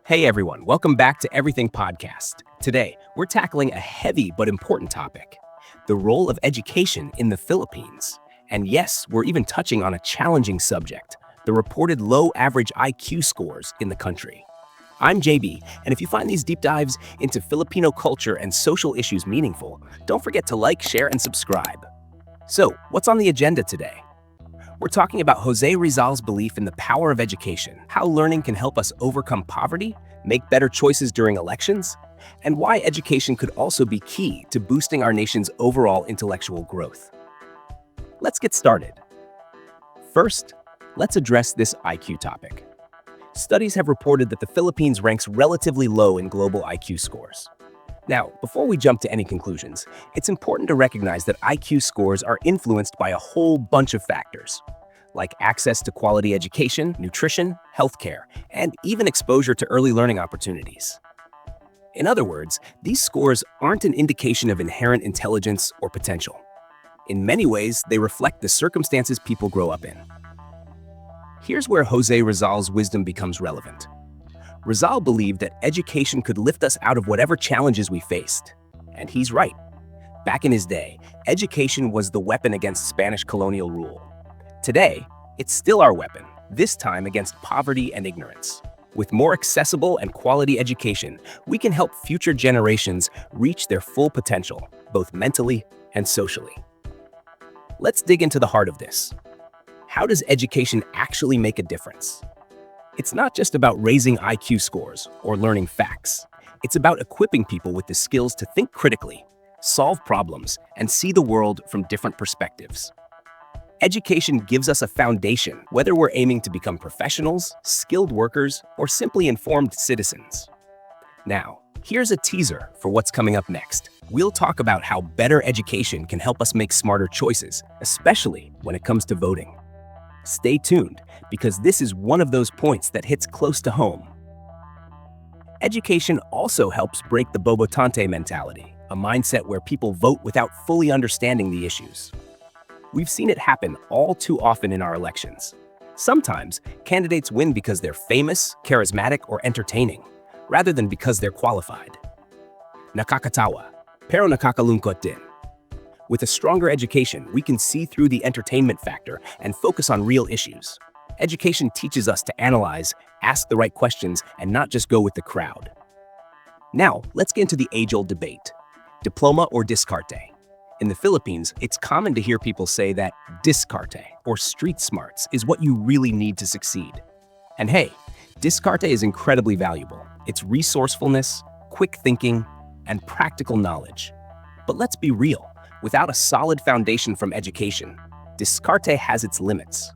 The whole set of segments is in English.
Hey everyone, welcome back to Everything Podcast. Today, we're tackling a heavy but important topic, the role of education in the Philippines. And yes, we're even touching on a challenging subject, the reported low average IQ scores in the country. I'm JB, and if you find these deep dives into Filipino culture and social issues meaningful, don't forget to like, share, and subscribe. So, what's on the agenda today? We're talking about Jose Rizal's belief in the power of education, how learning can help us overcome poverty, make better choices during elections, and why education could also be key to boosting our nation's overall intellectual growth. Let's get started. First, let's address this IQ topic. Studies have reported that the Philippines ranks relatively low in global IQ scores. Now, before we jump to any conclusions, it's important to recognize that IQ scores are influenced by a whole bunch of factors, like access to quality education, nutrition, healthcare, and even exposure to early learning opportunities. In other words, these scores aren't an indication of inherent intelligence or potential. In many ways, they reflect the circumstances people grow up in. Here's where Jose Rizal's wisdom becomes relevant. Rizal believed that education could lift us out of whatever challenges we faced. And he's right. Back in his day, education was the weapon against Spanish colonial rule. Today, it's still our weapon, this time against poverty and ignorance. With more accessible and quality education, we can help future generations reach their full potential, both mentally and socially. Let's dig into the heart of this. How does education actually make a difference? It's not just about raising IQ scores or learning facts. It's about equipping people with the skills to think critically, solve problems, and see the world from different perspectives. Education gives us a foundation, whether we're aiming to become professionals, skilled workers, or simply informed citizens. Now, here's a teaser for what's coming up next. We'll talk about how better education can help us make smarter choices, especially when it comes to voting. Stay tuned, because this is one of those points that hits close to home. Education also helps break the bobotante mentality, a mindset where people vote without fully understanding the issues. We've seen it happen all too often in our elections. Sometimes, candidates win because they're famous, charismatic, or entertaining, rather than because they're qualified. Nakakatawa, pero nakakalungkot din. With a stronger education, we can see through the entertainment factor and focus on real issues. Education teaches us to analyze, ask the right questions, and not just go with the crowd. Now, let's get into the age-old debate. Diploma or Diskarte? In the Philippines, it's common to hear people say that Diskarte, or street smarts, is what you really need to succeed. And hey, Diskarte is incredibly valuable. It's resourcefulness, quick thinking, and practical knowledge. But let's be real. Without a solid foundation from education, Diskarte has its limits.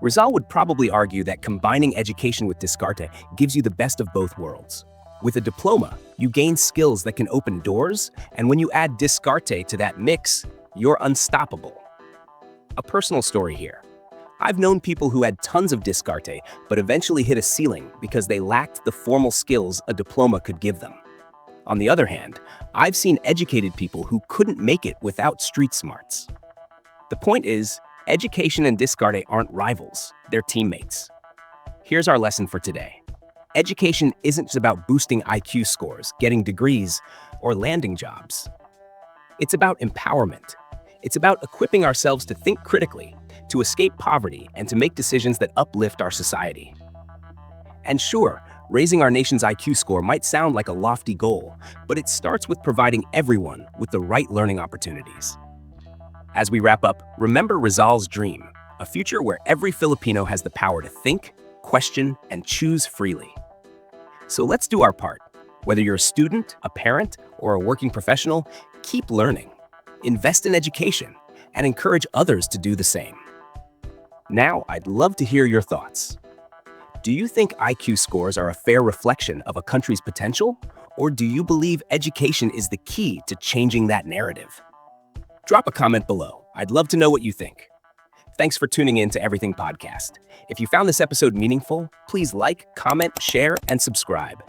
Rizal would probably argue that combining education with Diskarte gives you the best of both worlds. With a diploma, you gain skills that can open doors, and when you add Diskarte to that mix, you're unstoppable. A personal story here. I've known people who had tons of Diskarte, but eventually hit a ceiling because they lacked the formal skills a diploma could give them. On the other hand, I've seen educated people who couldn't make it without street smarts. The point is, education and Diskarte aren't rivals, they're teammates. Here's our lesson for today. Education isn't just about boosting IQ scores, getting degrees, or landing jobs. It's about empowerment. It's about equipping ourselves to think critically, to escape poverty, and to make decisions that uplift our society. And sure, raising our nation's IQ score might sound like a lofty goal, but it starts with providing everyone with the right learning opportunities. As we wrap up, remember Rizal's dream, a future where every Filipino has the power to think, question, and choose freely. So let's do our part. Whether you're a student, a parent, or a working professional, keep learning, invest in education, and encourage others to do the same. Now, I'd love to hear your thoughts. Do you think IQ scores are a fair reflection of a country's potential? Or do you believe education is the key to changing that narrative? Drop a comment below. I'd love to know what you think. Thanks for tuning in to Everything Podcast. If you found this episode meaningful, please like, comment, share, and subscribe.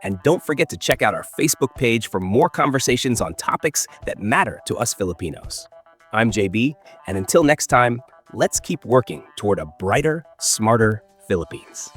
And don't forget to check out our Facebook page for more conversations on topics that matter to us Filipinos. I'm JB, and until next time, let's keep working toward a brighter, smarter Philippines.